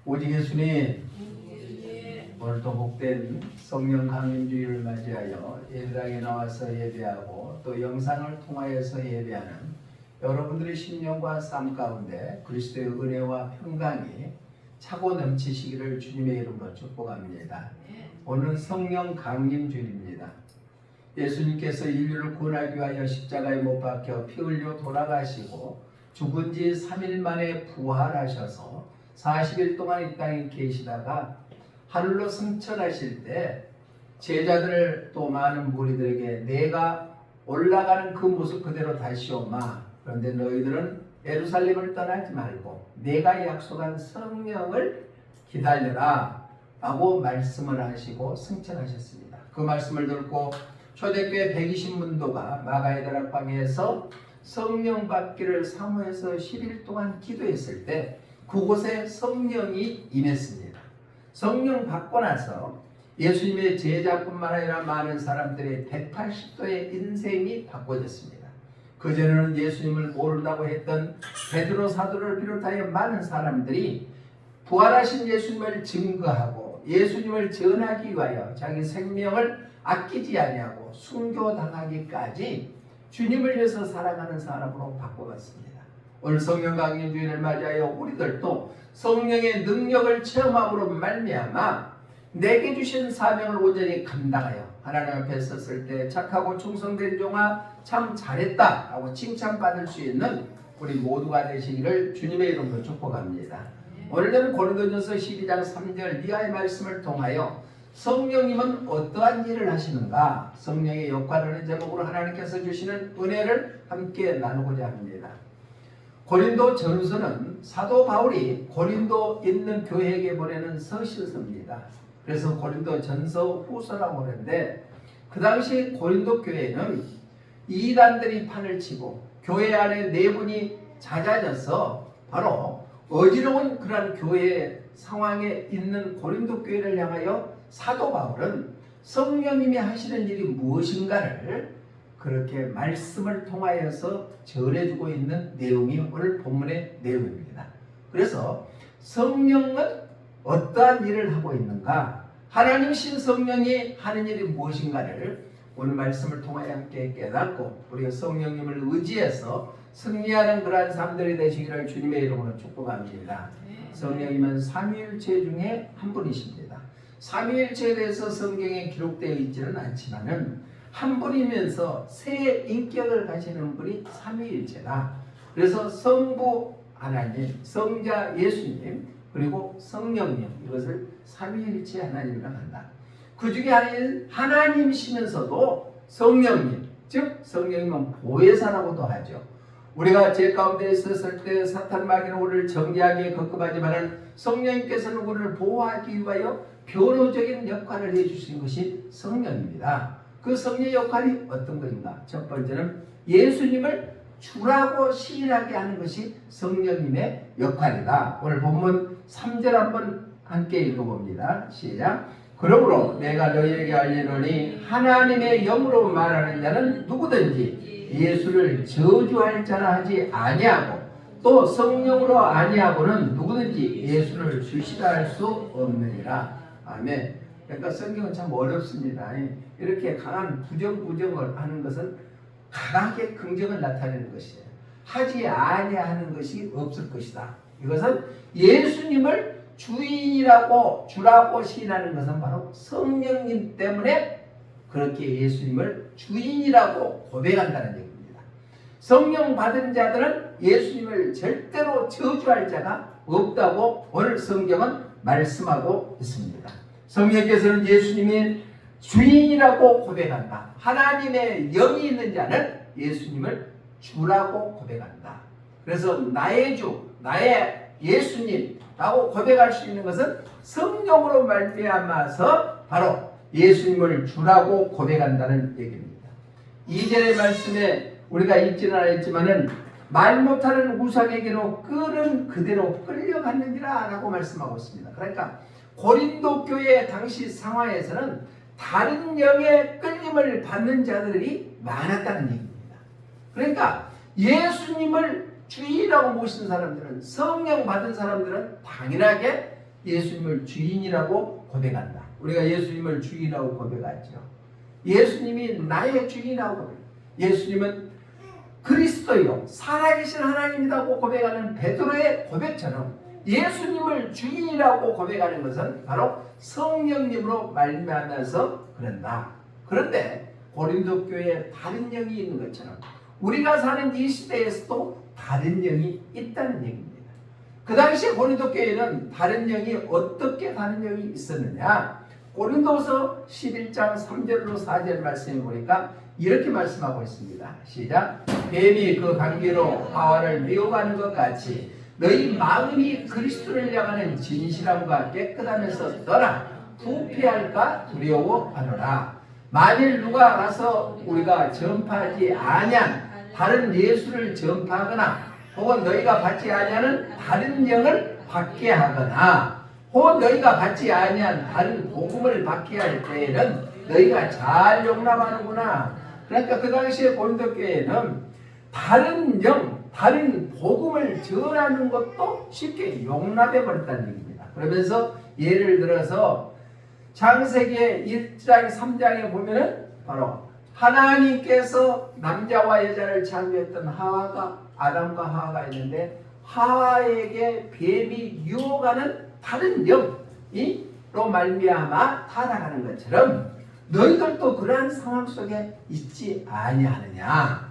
오직 예수님, 오늘도 복된 성령 강림주일을 맞이하여 예배당에 나와서 예배하고 또 영상을 통하여서 예배하는 여러분들의 심령과 삶 가운데 그리스도의 은혜와 평강이 차고 넘치시기를 주님의 이름으로 축복합니다. 오늘은 성령 강림주일입니다. 예수님께서 인류를 구원하기 위하여 십자가에 못 박혀 피 흘려 돌아가시고 죽은 지 3일 만에 부활하셔서 40일 동안 이 땅에 계시다가 하늘로 승천하실 때 제자들을 또 많은 무리들에게 내가 올라가는 그 모습 그대로 다시 오마. 그런데 너희들은 예루살렘을 떠나지 말고 내가 약속한 성령을 기다려라 라고 말씀을 하시고 승천하셨습니다. 그 말씀을 듣고 초대교회 120문도가 마가의 다락방에서 성령 받기를 사모해서 10일 동안 기도했을 때 그곳에 성령이 임했습니다. 성령 받고 나서 예수님의 제자뿐만 아니라 많은 사람들의 180도의 인생이 바꿔졌습니다. 그전에는 예수님을 모른다고 했던 베드로 사도를 비롯하여 많은 사람들이 부활하신 예수님을 증거하고 예수님을 전하기 위하여 자기 생명을 아끼지 아니하고 순교당하기까지 주님을 위해서 살아가는 사람으로 바꿔갔습니다. 오늘 성령 강림주일을 맞이하여 우리들도 성령의 능력을 체험함으로 말미암아 내게 주신 사명을 온전히 감당하여 하나님 앞에 섰을 때 착하고 충성된 종아 참 잘했다 라고 칭찬받을 수 있는 우리 모두가 되시기를 주님의 이름으로 축복합니다. 오늘은 고린도전서 12장 3절 이하의 말씀을 통하여 성령님은 어떠한 일을 하시는가, 성령의 역할이라는 제목으로 하나님께서 주시는 은혜를 함께 나누고자 합니다. 고린도 전서는 사도 바울이 고린도 있는 교회에게 보내는 서신서입니다. 그래서 고린도 전서 후서라고 하는데 그 당시 고린도 교회는 이단들이 판을 치고 교회 안에 내분이 잦아져서 바로 어지러운 그런 교회 상황에 있는 고린도 교회를 향하여 사도 바울은 성령님이 하시는 일이 무엇인가를 그렇게 말씀을 통하여서 전해주고 있는 내용이 오늘 본문의 내용입니다. 그래서 성령은 어떠한 일을 하고 있는가, 하나님 신 성령이 하는 일이 무엇인가를 오늘 말씀을 통하여 함께 깨닫고 우리가 성령님을 의지해서 승리하는 그러한 삶들이 되시기를 주님의 이름으로 축복합니다. 성령님은 삼위일체 중에 한 분이십니다. 삼위일체에 대해서 성경에 기록되어 있지는 않지만은 한 분이면서 세 인격을 가지는 분이 삼위일체다. 그래서 성부 하나님, 성자 예수님, 그리고 성령님, 이것을 삼위일체 하나님이라고 한다. 그 중에 하나님이시면서도 성령님, 즉 성령님은 보혜사라고도 하죠. 우리가 죄 가운데 있었을 때 사탄 마귀는 우리를 정죄하기에 급급하지만 성령님께서는 우리를 보호하기 위하여 변호적인 역할을 해주신 것이 성령입니다. 그 성령의 역할이 어떤 것인가? 첫 번째는 예수님을 주라고 시인하게 하는 것이 성령님의 역할이다. 오늘 본문 3절 한번 함께 읽어봅니다. 시작. 그러므로 내가 너희에게 알리노니 하나님의 영으로 말하는 자는 누구든지 예수를 저주할 자라 하지 아니하고 또 성령으로 아니하고는 누구든지 예수를 주시라 할 수 없느니라. 아멘. 그러니까 성경은 참 어렵습니다. 이렇게 강한 부정을 하는 것은 강하게 긍정을 나타내는 것이에요. 하지 아니하는 것이 없을 것이다. 이것은 예수님을 주인이라고 주라고 시인하는 것은 바로 성령님 때문에 그렇게 예수님을 주인이라고 고백한다는 얘기입니다. 성령 받은 자들은 예수님을 절대로 저주할 자가 없다고 오늘 성경은 말씀하고 있습니다. 성령께서는 예수님이 주인이라고 고백한다. 하나님의 영이 있는 자는 예수님을 주라고 고백한다. 그래서 나의 주, 나의 예수님라고 고백할 수 있는 것은 성령으로 말미암아서 바로 예수님을 주라고 고백한다는 얘기입니다. 2절의 말씀에 우리가 읽지는 않았지만은 말 못하는 우상에게로 끌은 그대로 끌려갔느니라 라고 말씀하고 있습니다. 그러니까 고린도 교회 당시 상황에서는 다른 영의 끌림을 받는 자들이 많았다는 얘기입니다. 그러니까 예수님을 주인이라고 모시는 사람들은, 성령 받은 사람들은 당연하게 예수님을 주인이라고 고백한다. 우리가 예수님을 주인이라고 고백하죠. 예수님이 나의 주인이라고 고백합니다. 예수님은 그리스도요 살아계신 하나님이라고 고백하는 베드로의 고백처럼 예수님을 주인이라고 고백하는 것은 바로 성령님으로 말미암아서 그런다. 그런데 고린도 교회에 다른 영이 있는 것처럼 우리가 사는 이 시대에서도 다른 영이 있다는 얘기입니다. 그 당시에 고린도 교회에는 다른 영이 어떻게 다른 영이 있었느냐? 고린도서 11장 3절로 4절 말씀해 보니까 이렇게 말씀하고 있습니다. 시작. 뱀이 그 관계로 하와를 미워하는 것 같이 너희 마음이 그리스도를 향하는 진실함과 깨끗함에서 떠나 부패할까 두려워하노라. 만일 누가 가서 우리가 전파하지 아니한 다른 예수를 전파하거나 혹은 너희가 받지 아니하는 다른 영을 받게 하거나 혹은 너희가 받지 아니한 다른 복음을 받게 할 때에는 너희가 잘 용납하는구나. 그러니까 그 당시에 고린도 교회는 다른 영, 다른 복음을 전하는 것도 쉽게 용납해 버렸다는 얘기입니다. 그러면서 예를 들어서 창세기 1장 3장에 보면은 바로 하나님께서 남자와 여자를 창조했던 하와가 아담과 하와가 있는데 하와에게 뱀이 유혹하는 다른 영이로 말미암아 타락하는 것처럼 너희들도 그러한 상황 속에 있지 아니하느냐.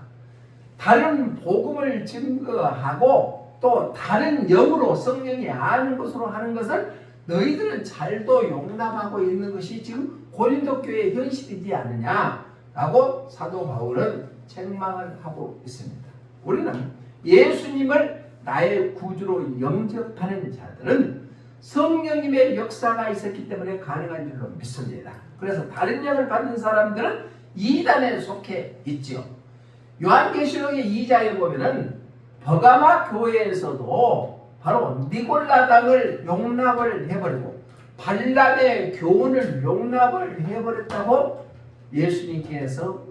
다른 복음을 증거하고 또 다른 영으로 성령이 아는 것으로 하는 것을 너희들은 잘도 용납하고 있는 것이 지금 고린도 교회의 현실이지 않느냐라고 사도 바울은 책망을 하고 있습니다. 우리는 예수님을 나의 구주로 영접하는 자들은 성령님의 역사가 있었기 때문에 가능한 줄로 믿습니다. 그래서 다른 영을 받는 사람들은 이단에 속해 있죠. 요한계시록의 2장에 보면은 버가마 교회에서도 바로 니골라당을 용납을 해버리고 발람의 교훈을 용납을 해버렸다고 예수님께서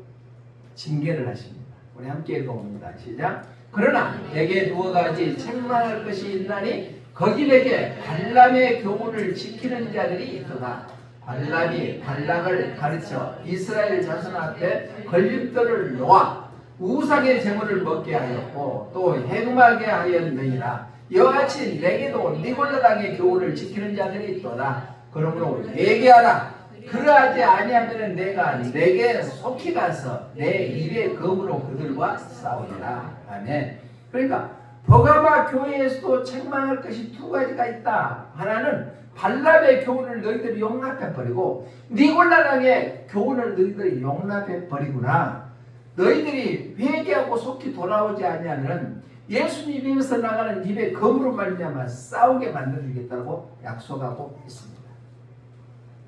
징계를 하십니다. 우리 함께 읽어봅니다. 시작. 그러나 내게 두어 가지 책망할 것이 있나니 거기 내게 발람의 교훈을 지키는 자들이 있도다. 발람이 발락을 가르쳐 이스라엘 자손 앞에 걸림돌을 놓아 우상의 제물을 먹게 하였고 또 행음하게 하였느니라. 이와 같이 내게도 니골라당의 교훈을 지키는 자들이 있도다. 그러므로 회개하라. 그러하지 아니하면 내가 내게 속히 가서 내 입의 검으로 그들과 싸우리라. 아멘. 그러니까 버가마 교회에서도 책망할 것이 두 가지가 있다. 하나는 발람의 교훈을 너희들이 용납해버리고 니골라당의 교훈을 너희들이 용납해버리구나. 너희들이 회개하고 속히 돌아오지 아니하면 예수님 믿으면서 나가는 입의 검으로 말미암아 싸우게 만들어주겠다고 약속하고 있습니다.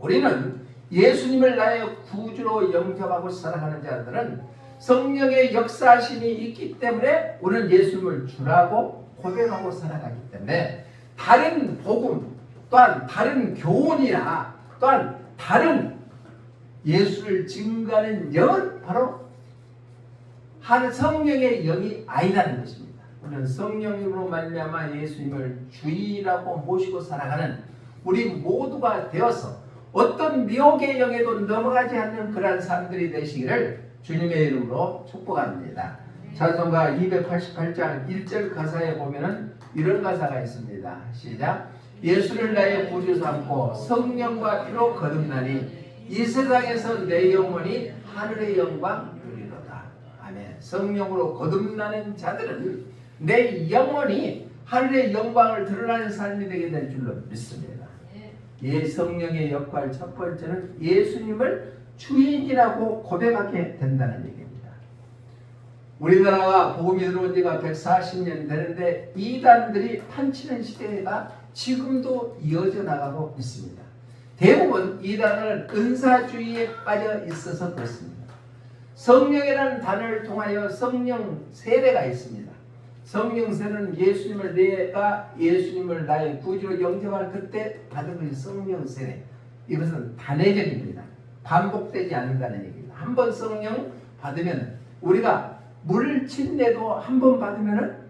우리는 예수님을 나의 구주로 영접하고 살아가는 자들은 성령의 역사심이 있기 때문에 우리는 예수님을 주라고 고백하고 살아가기 때문에 다른 복음 또한 다른 교훈이나 또한 다른 예수를 증거하는 영은 바로 한 성령의 영이 아니라는 것입니다. 우리는 성령으로 말미암아 예수님을 주인이라고 모시고 살아가는 우리 모두가 되어서 어떤 미혹의 영에도 넘어가지 않는 그러한 사람들이 되시기를 주님의 이름으로 축복합니다. 찬송가 288장 1절 가사에 보면은 이런 가사가 있습니다. 시작. 예수를 나의 구주 삼고 성령과 피로 거듭나니 이 세상에서 내 영혼이 하늘의 영광 누리로다. 아멘. 성령으로 거듭나는 자들은 내 영혼이 하늘의 영광을 드러나는 삶이 되게 될 줄로 믿습니다. 성령의 역할 첫 번째는 예수님을 주인이라고 고백하게 된다는 얘기입니다. 우리나라가 복음이 들어온 지가 140년 되는데 이단들이 판치는 시대가 지금도 이어져 나가고 있습니다. 대부분 이단은 은사주의에 빠져 있어서 그렇습니다. 성령이라는 단어를 통하여 성령 세례가 있습니다. 성령 세례는 내가 예수님을 나의 구주로 영접할 그때 받은 것이 성령 세례. 이것은 단회적입니다. 반복되지 않는다는 얘기입니다. 한 번 성령 받으면 우리가 물 침례도 한 번 받으면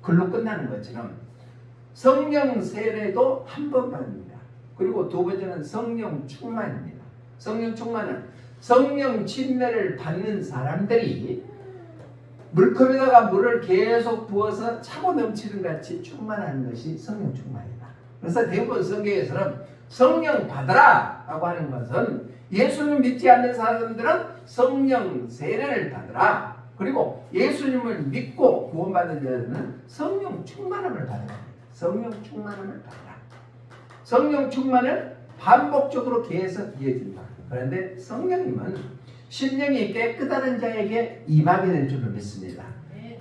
글로 끝나는 것처럼 성령 세례도 한 번 받습니다. 그리고 두 번째는 성령 충만입니다. 성령 충만은 성령 침례를 받는 사람들이 물컵에다가 물을 계속 부어서 차고 넘치는 같이 충만하는 것이 성령 충만이다. 그래서 대부분 성경에서는 성령 받으라 라고 하는 것은 예수님을 믿지 않는 사람들은 성령 세례를 받으라. 그리고 예수님을 믿고 구원받은 자들은 성령 충만함을 받으라. 성령 충만함을 받으라. 성령 충만을 반복적으로 계속 이어진다. 그런데 성령님은 심령이 깨끗한 자에게 임하게 될 줄로 믿습니다.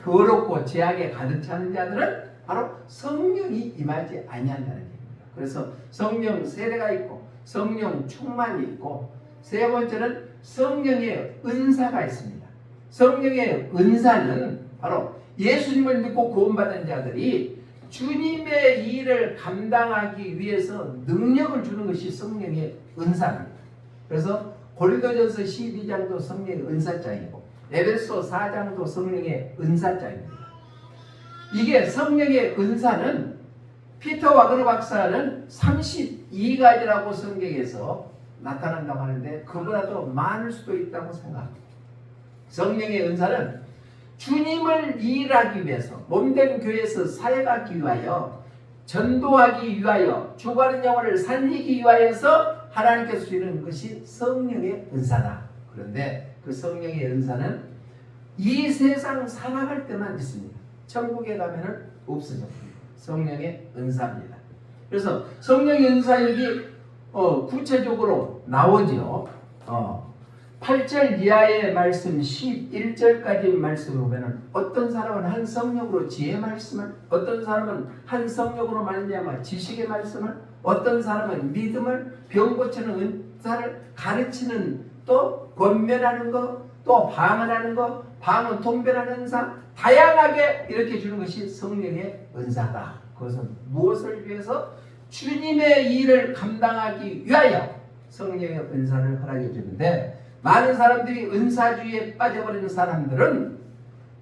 더럽고 죄악에 가득 차는 자들은 바로 성령이 임하지 아니한다는 얘기입니다. 그래서 성령 세례가 있고 성령 충만이 있고 세 번째는 성령의 은사가 있습니다. 성령의 은사는 바로 예수님을 믿고 구원받은 자들이 주님의 일을 감당하기 위해서 능력을 주는 것이 성령의 은사입니다. 그래서 고린도전서 12장도 성령의 은사장이고 에베소 4장도 성령의 은사장입니다. 이게 성령의 은사는 피터 와그너 박사는 32가지라고 성경에서 나타난다고 하는데 그보다도 많을 수도 있다고 생각합니다. 성령의 은사는 주님을 일하기 위해서 몸된 교회에서 사역하기 위하여 전도하기 위하여 죽어가는 영혼을 살리기 위하여서 하나님께서 주시는 것이 성령의 은사다. 그런데 그 성령의 은사는 이 세상 살아갈 때만 있습니다. 천국에 가면은 없어져 버립니다. 성령의 은사입니다. 그래서 성령의 은사 여기 구체적으로 나오죠. 8절 이하의 말씀 11절까지 말씀을 보면 어떤 사람은 한 성령으로 지혜의 말씀을, 어떤 사람은 한 성령으로 말미암아 지식의 말씀을, 어떤 사람은 믿음을, 병 고치는 은사를, 가르치는, 또 권면하는 것, 또 방언하는 것, 방언 통변하는 은사, 다양하게 이렇게 주는 것이 성령의 은사다. 그것은 무엇을 위해서? 주님의 일을 감당하기 위하여 성령의 은사를 허락해 주는데, 많은 사람들이 은사주의에 빠져버리는 사람들은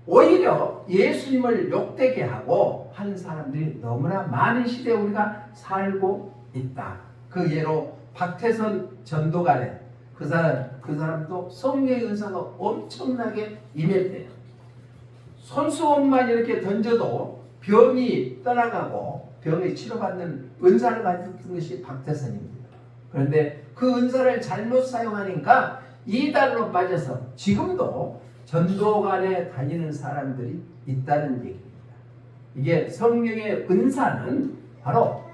오히려 예수님을 욕되게 하고 하는 사람들이 너무나 많은 시대에 우리가 살고 있다. 그 예로 박태선 전도관에 그 사람도 성령의 은사가 엄청나게 임했대요. 손수건만 이렇게 던져도 병이 떠나가고 병에 치료받는 은사를 가진 것이 박태선입니다. 그런데 그 은사를 잘못 사용하니까 이단으로 빠져서 지금도 전도관에 다니는 사람들이 있다는 얘기입니다. 이게 성령의 은사는 바로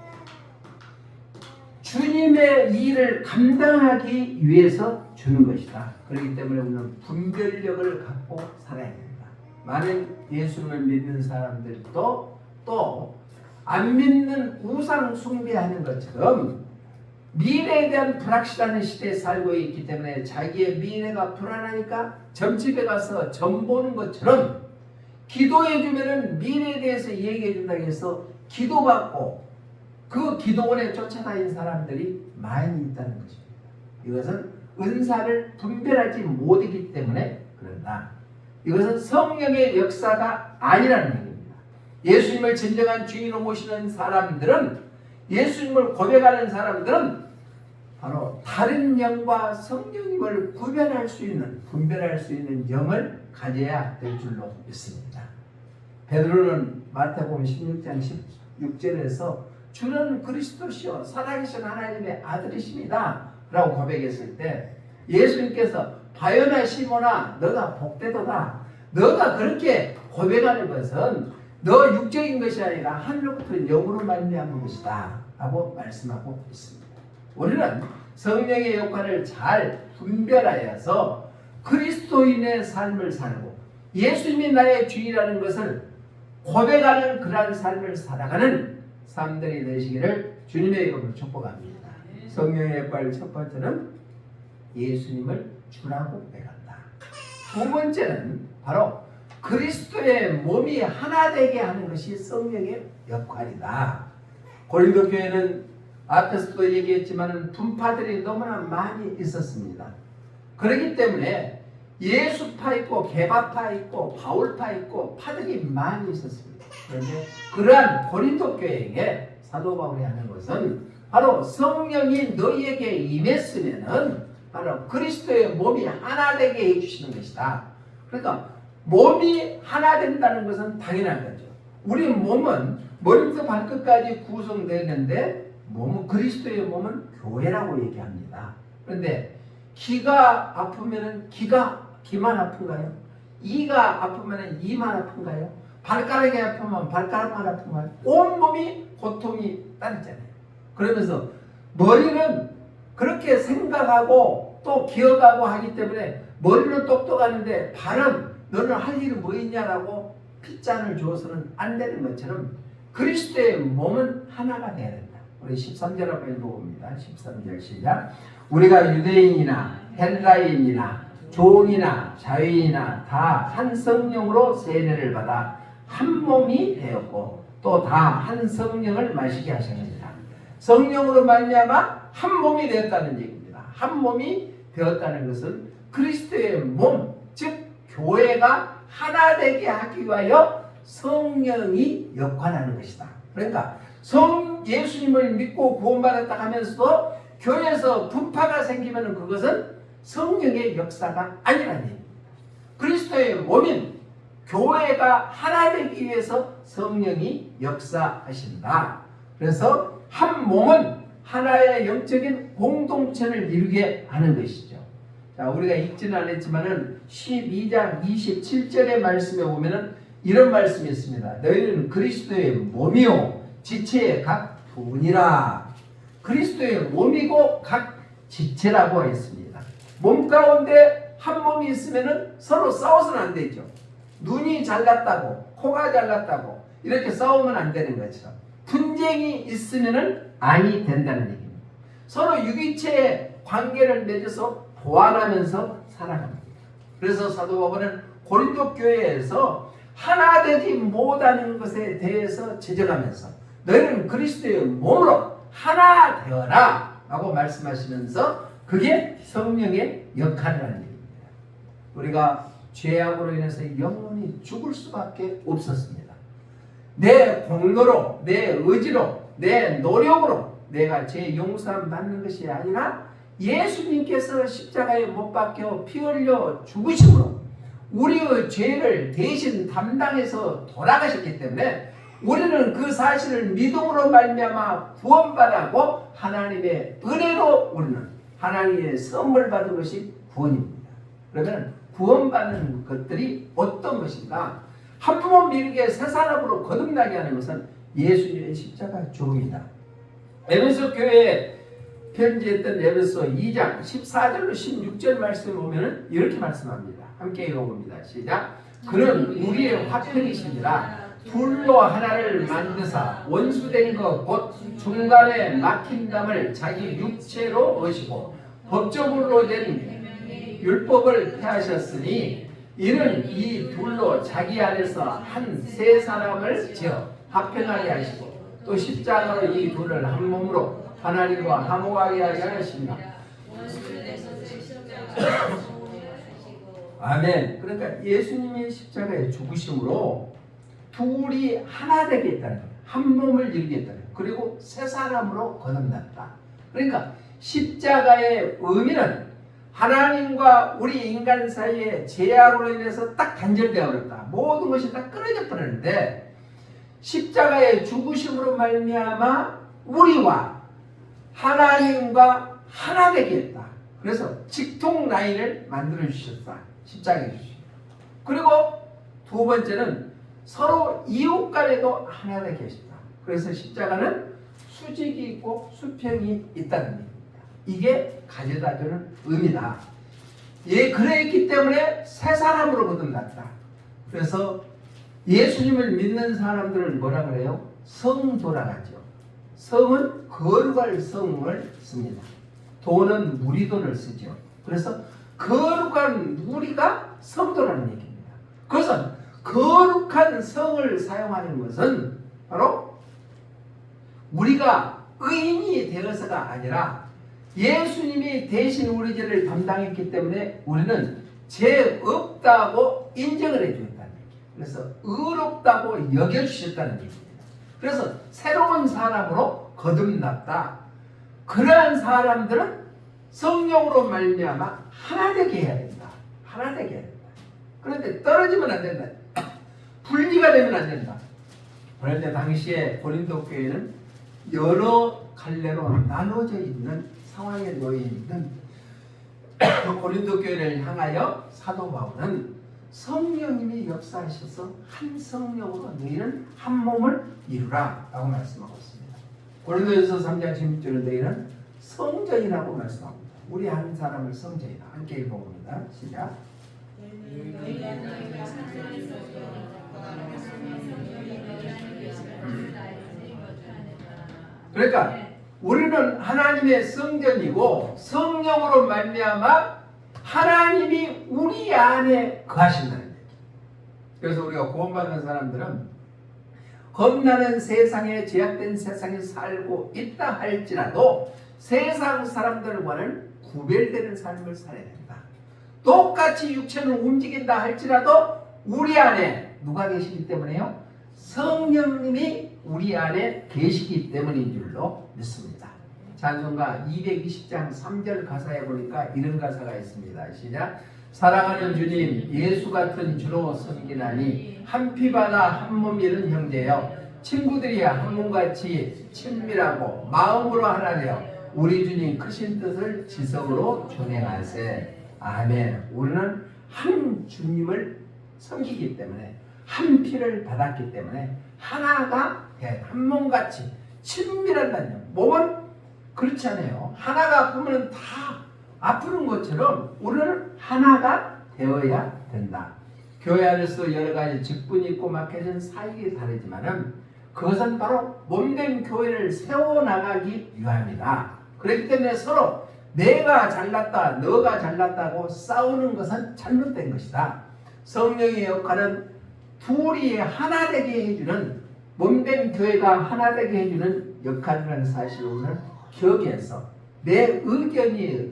주님의 일을 감당하기 위해서 주는 것이다. 그렇기 때문에 우리는 분별력을 갖고 살아야 됩니다. 많은 예수님을 믿는 사람들도 또 안 믿는 우상 숭배하는 것처럼 미래에 대한 불확실한 시대에 살고 있기 때문에 자기의 미래가 불안하니까 점집에 가서 점 보는 것처럼 기도해 주면은 미래에 대해서 얘기해 준다고 해서 기도받고 그 기도원에 쫓아다니는 사람들이 많이 있다는 것입니다. 이것은 은사를 분별하지 못하기 때문에 그런다. 이것은 성령의 역사가 아니라는 얘기입니다. 예수님을 진정한 주인으로 모시는 사람들은, 예수님을 고백하는 사람들은 바로 다른 영과 성령님을 분별할 수 있는 영을 가져야 될 줄로 믿습니다. 베드로는 마태복음 16장 16절에서 주는 그리스도시요 살아계신 하나님의 아들이십니다 라고 고백했을 때 예수님께서 바요나 시몬아 너가 복되도다. 너가 그렇게 고백하는 것은 너 육적인 것이 아니라 하늘로부터 영으로 말미암은 것이다 라고 말씀하고 있습니다. 우리는 성령의 역할을 잘 분별하여서 그리스도인의 삶을 살고 예수님이 나의 주인이라는 것을 고백하는 그러한 삶을 살아가는 사람들이 되시기를 주님의 이름으로 축복합니다. 성령의 역할 첫 번째는 예수님을 주라고 고백한다. 두 번째는 바로 그리스도의 몸이 하나 되게 하는 것이 성령의 역할이다. 고린도 교회는 앞에서도 얘기했지만 분파들이 너무나 많이 있었습니다. 그렇기 때문에 예수파 있고 개바파 있고 바울파 있고 파들이 많이 있었습니다. 그런데 그러한 고린도 교회에게 사도 바울이 하는 것은 바로 성령이 너희에게 임했으면은 바로 그리스도의 몸이 하나 되게 해주시는 것이다. 그러니까 몸이 하나 된다는 것은 당연한 거죠. 우리 몸은 머리부터 발끝까지 구성되는데 그리스도의 몸은 교회라고 얘기합니다. 그런데 귀가 아프면은 귀만 아픈가요? 이가 아프면은 이만 아픈가요? 발가락이 아프면 발가락만 아픈가요? 온몸이 고통이 따르잖아요. 그러면서 머리는 그렇게 생각하고 또 기억하고 하기 때문에 머리는 똑똑하는데 발은 너는 할 일이 뭐 있냐라고 핏잔을 주어서는 안 되는 것처럼 그리스도의 몸은 하나가 되어야 된다. 우리 13절 한번 읽어봅니다. 13절 시작. 우리가 유대인이나 헬라인이나 종이나 자유인이나 다 한 성령으로 세례를 받아 한 몸이 되었고 또 다 한 성령을 마시게 하셨느니라. 성령으로 말미암아 한 몸이 되었다는 얘기입니다. 한 몸이 되었다는 것은 그리스도의 몸, 즉 교회가 하나 되게 하기 위하여 성령이 역할하는 것이다. 그러니까 예수님을 믿고 구원받았다 하면서도 교회에서 분파가 생기면 그것은 성령의 역사가 아니라는 얘기입니다. 그리스도의 몸인 교회가 하나 되기 위해서 성령이 역사하신다. 그래서 한 몸은 하나의 영적인 공동체를 이루게 하는 것이죠. 자, 우리가 읽지는 않았지만은 12장 27절의 말씀에 보면은 이런 말씀이 있습니다. 너희는 그리스도의 몸이요 지체의 각 부분이라. 그리스도의 몸이고 각 지체라고 했습니다. 몸 가운데 한 몸이 있으면은 서로 싸워서는 안 되죠. 눈이 잘났다고 코가 잘났다고 이렇게 싸우면 안 되는 것처럼 분쟁이 있으면은 아니 된다는 얘기입니다. 서로 유기체의 관계를 맺어서 보완하면서 살아갑니다. 그래서 사도 바울은 고린도 교회에서 하나 되지 못하는 것에 대해서 지적하면서 너희는 그리스도의 몸으로 하나 되어라 라고 말씀하시면서 그게 성령의 역할이라는 얘기입니다. 우리가 죄악으로 인해서 영원히 죽을 수밖에 없었습니다. 내 공로로, 내 의지로, 내 노력으로 내가 죄 용서함 받는 것이 아니라 예수님께서 십자가에 못 박혀 피 흘려 죽으심으로 우리의 죄를 대신 담당해서 돌아가셨기 때문에 우리는 그 사실을 믿음으로 말미암아 구원받았고 하나님의 은혜로 우리는 하나님의 선물 받은 것이 구원입니다. 그러면 구원받는 것들이 어떤 것인가? 한 몸 이루게 새 사람으로 거듭나게 하는 것은 예수님의 십자가 죽음이다. 에베소 교회에 편지했던 에베소 2장 14절로 16절 말씀을 보면 이렇게 말씀합니다. 함께 읽어봅니다. 시작. 그는 우리의 화평이시니라. 둘로 하나를 만드사 원수된 것 곧 중간에 막힌 담을 자기 육체로 얻으시고 법적으로 된 율법을 폐하셨으니 이는 이 둘로 자기 안에서 한 세 사람을 지어 화평하게 하시고 또 십자가로 이 둘을 한 몸으로 하나님과 화목하게 하게 하십니다. 아멘. 그러니까 예수님의 십자가의 죽으심으로 둘이 하나 되겠다는 거예요. 한 몸을 이루겠다는 거예요. 그리고 세 사람으로 거듭났다. 그러니까 십자가의 의미는 하나님과 우리 인간 사이에 죄악으로 인해서 딱 단절되어 버렸다. 모든 것이 다 끊어져 버렸는데 십자가의 죽으심으로 말미암아 우리와 하나님과 하나 되게 했다. 그래서 직통 라인을 만들어 주셨다. 십자가에 주시고. 그리고 두 번째는 서로 이웃 간에도 하나 되게 하셨다. 그래서 십자가는 수직이 있고 수평이 있다는 얘기입니다. 이게 가져다주는 의미다. 예, 그랬기 때문에 새 사람으로 거듭났다. 그래서 예수님을 믿는 사람들은 뭐라 그래요? 성도라 하죠. 성은 거룩할 성을 씁니다. 돈은 무리돈을 쓰죠. 그래서 거룩한 무리가 성도라는 얘기입니다. 그래서 거룩한 성을 사용하는 것은 바로 우리가 의인이 되어서가 아니라 예수님이 대신 우리 죄를 담당했기 때문에 우리는 죄 없다고 인정을 해주겠다는 얘기예요. 그래서 의롭다고 여겨주셨다는 얘기입니다. 그래서 새로운 사람으로 거듭났다. 그러한 사람들은 성령으로 말미암아 하나 되게 해야 된다. 하나 되게 해야 된다. 그런데 떨어지면 안 된다. 분리가 되면 안 된다. 그런데 당시에 고린도 교회는 여러 갈래로 나눠져 있는 상황에 놓여 있는 고린도 교회를 향하여 사도 바울은 성령님이 역사하셔서 한 성령으로 너희는 한 몸을 이루라 라고 말씀하고 있습니다. 고린도전서 3장 16절은 너희는 성전이라고 말씀합니다. 우리 한 사람을 성전이다. 함께 읽어봅니다. 시작. 그러니까 우리는 하나님의 성전이고 성령으로 말미암아 하나님이 우리 안에 거하신다는 얘기. 그래서 우리가 구원받는 사람들은 겁나는 세상에 제약된 세상에 살고 있다 할지라도 세상 사람들과는 구별되는 삶을 살아야 된다. 똑같이 육체는 움직인다 할지라도 우리 안에 누가 계시기 때문에요? 성령님이 우리 안에 계시기 때문인 줄로 믿습니다. 찬송가 220장 3절 가사에 보니까 이런 가사가 있습니다. 시작. 사랑하는 주님, 예수 같은 주로 섬기나니 한 피바다 한 몸 이룬 형제여, 친구들이야 한 몸같이 친밀하고 마음으로 하나 되어 우리 주님 크신 뜻을 지성으로 준행하세. 아멘. 우리는 한 주님을 섬기기 때문에 한 피를 받았기 때문에 하나가 한 몸같이 친밀한다는 몸은 그렇지 않아요. 하나가 아프면 다 아프는 것처럼 우리는 하나가 되어야 된다. 교회 안에서 여러 가지 직분이 있고 맡겨진 사역이 다르지만은 그것은 바로 몸된 교회를 세워나가기 위함이다. 그렇기 때문에 서로 내가 잘났다, 너가 잘났다고 싸우는 것은 잘못된 것이다. 성령의 역할은 둘이 하나 되게 해주는, 몸된 교회가 하나 되게 해주는 역할이라는 사실을 오늘 기억해서 내 의견이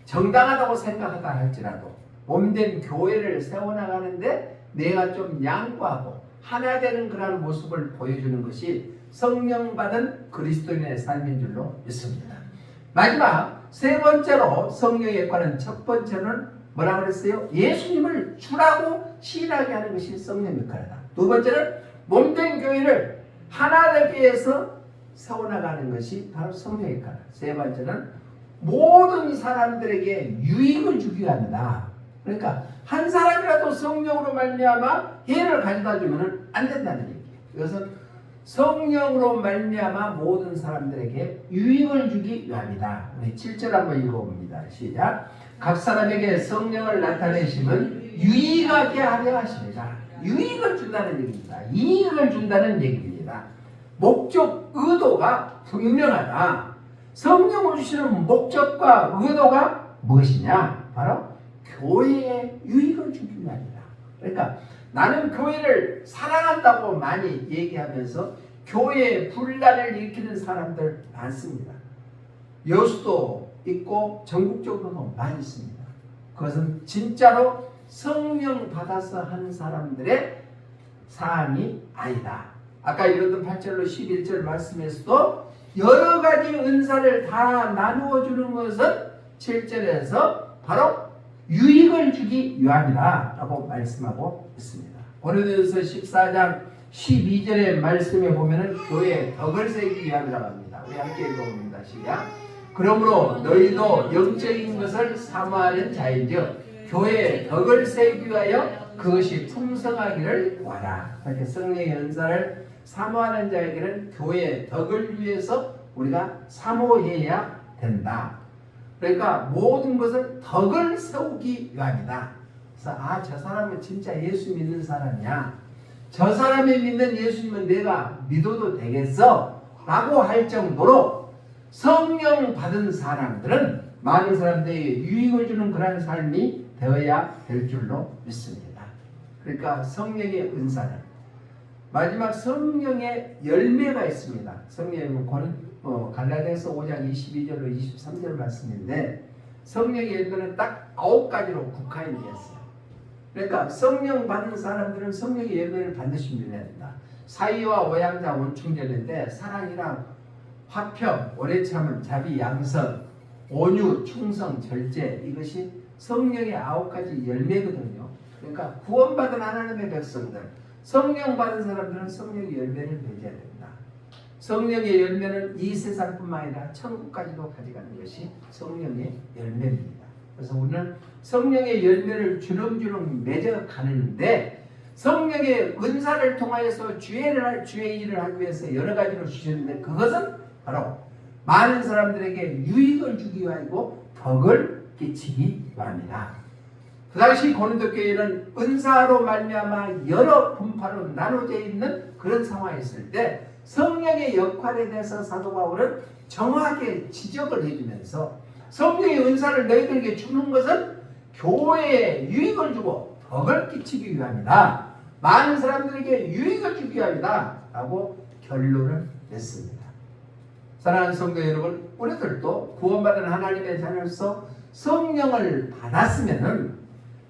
정당하다고 생각하다 할지라도 몸된 교회를 세워나가는데 내가 좀 양보하고 하나 되는 그런 모습을 보여주는 것이 성령 받은 그리스도인의 삶인 줄로 믿습니다. 마지막 세 번째로 성령의 역할은, 첫 번째는 뭐라고 그랬어요? 예수님을 주라고 시인하게 하는 것이 성령 역할이다. 두 번째는 몸된 교회를 하나 되게 해서 세워나가는 것이 바로 성령의 역할이다. 세 번째는 모든 사람들에게 유익을 주기 위함이다. 그러니까 한 사람이라도 성령으로 말미암아 해를 가져다 주면 안 된다는 얘기예요. 이것은 성령으로 말미암아 모든 사람들에게 유익을 주기 위함이다. 우리 7절 한번 읽어봅니다. 시작. 각 사람에게 성령을 나타내심은 유익하게 하려 하십니다. 유익을 준다는 얘기입니다. 이익을 준다는 얘기입니다. 목적, 의도가 분명하다. 성령을 주시는 목적과 의도가 무엇이냐? 바로 교회에 유익을 주기 위함이다. 그러니까 나는 교회를 사랑한다고 많이 얘기하면서 교회에 분란을 일으키는 사람들 많습니다. 여수도 있고 전국적으로도 많이 있습니다. 그것은 진짜로 성령 받아서 하는 사람들의 사안이 아니다. 아까 읽었던 8절로 11절 말씀에서도 여러 가지 은사를 다 나누어 주는 것은 7절에서 바로 유익을 주기 위함이다 라고 말씀하고 있습니다. 고린도전서 14장 12절의 말씀에 보면은 교회에 덕을 세우기 위함이라고 합니다. 우리 함께 읽어봅니다. 시작. 그러므로 너희도 영적인 것을 사모하는 자인즉 교회에 덕을 세우기 위하여 그것이 풍성하기를 구하라. 이렇게 성령의 은사를 사모하는 자에게는 교회의 덕을 위해서 우리가 사모해야 된다. 그러니까 모든 것을 덕을 세우기 위함이다. 그래서 저 사람은 진짜 예수 믿는 사람이야. 저 사람이 믿는 예수님은 내가 믿어도 되겠어? 라고 할 정도로 성령 받은 사람들은 많은 사람들에게 유익을 주는 그런 삶이 되어야 될 줄로 믿습니다. 그러니까 성령의 은사는 마지막 성령의 열매가 있습니다. 성령의 갈라디아서 5장 22절로 23절 말씀인데 성령의 열매는 딱 9가지로 국한이 되었어요. 그러니까 성령 받은 사람들은 성령의 열매를 반드시 누려야 된다. 사이와 오양자 원충전인데 사랑이랑 화평, 오래 참음, 자비, 양선, 온유, 충성, 절제 이것이 성령의 9가지 열매거든요. 그러니까 구원받은 하나님의 백성들, 성령 받은 사람들은 성령의 열매를 맺어야 된다. 성령의 열매는 이 세상뿐만 아니라 천국까지도 가져가는 것이 성령의 열매입니다. 그래서 우리는 성령의 열매를 주렁주렁 맺어가는데 성령의 은사를 통하여서 주의 일을 하기 위해서 여러 가지로 주셨는데 그것은 바로 많은 사람들에게 유익을 주기 위하고 덕을 끼치기 바랍니다. 그 당시 고린도 교회는 은사로 말미암아 여러 분파로 나눠져 있는 그런 상황이 있을 때 성령의 역할에 대해서 사도 바울은 정확하게 지적을 해주면서 성령의 은사를 너희들에게 주는 것은 교회에 유익을 주고 덕을 끼치기 위함이다. 많은 사람들에게 유익을 주기 위함이다. 라고 결론을 냈습니다. 사랑하는 성도 여러분, 우리들도 구원받은 하나님의 자녀로서 성령을 받았으면은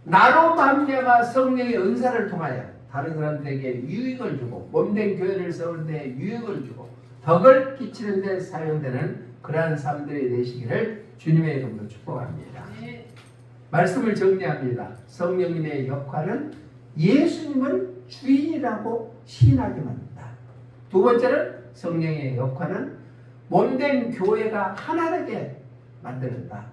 나로 말미암아 성령의 은사를 통하여 다른 사람들에게 유익을 주고 몸된 교회를 세우는 데 유익을 주고 덕을 끼치는 데 사용되는 그러한 삶들이 되시기를 주님의 이름으로 축복합니다. 말씀을 정리합니다. 성령님의 역할은 예수님을 주인이라고 시인하게 만든다. 두 번째는 성령의 역할은 몸된 교회가 하나되게 만든다.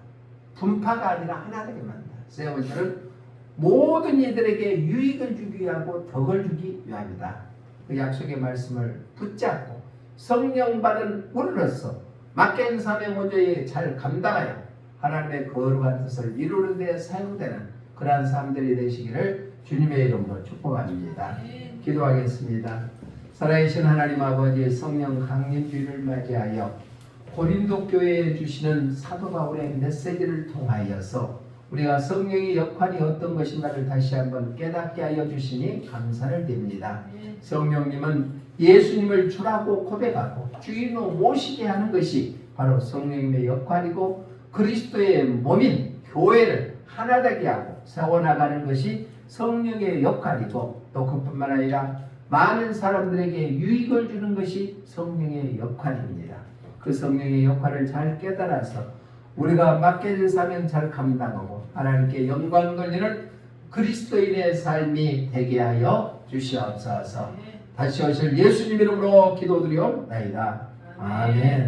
분파가 아니라 하나되게 만든다. 세 번째는 모든 이들에게 유익을 주기 위하고 덕을 주기 위함이다. 그 약속의 말씀을 붙잡고 성령 받은 우리로서 맡긴 사명 온전히 잘 감당하여 하나님의 거룩한 뜻을 이루는 데 사용되는 그러한 삶들이 되시기를 주님의 이름으로 축복합니다. 기도하겠습니다. 살아계신 하나님 아버지 성령 강림주의를 맞이하여 고린도 교회에 주시는 사도 바울의 메시지를 통하여서 우리가 성령의 역할이 어떤 것인가를 다시 한번 깨닫게 하여 주시니 감사를 드립니다. 성령님은 예수님을 주라고 고백하고 주인으로 모시게 하는 것이 바로 성령님의 역할이고 그리스도의 몸인 교회를 하나되게 하고 세워나가는 것이 성령의 역할이고 또 그뿐만 아니라 많은 사람들에게 유익을 주는 것이 성령의 역할입니다. 그 성령의 역할을 잘 깨달아서 우리가 맡겨진 사명 잘 감당하고 하나님께 영광 돌리는 그리스도인의 삶이 되게 하여 주시옵소서. 다시 오실 예수님 이름으로 기도드리옵나이다. 아멘.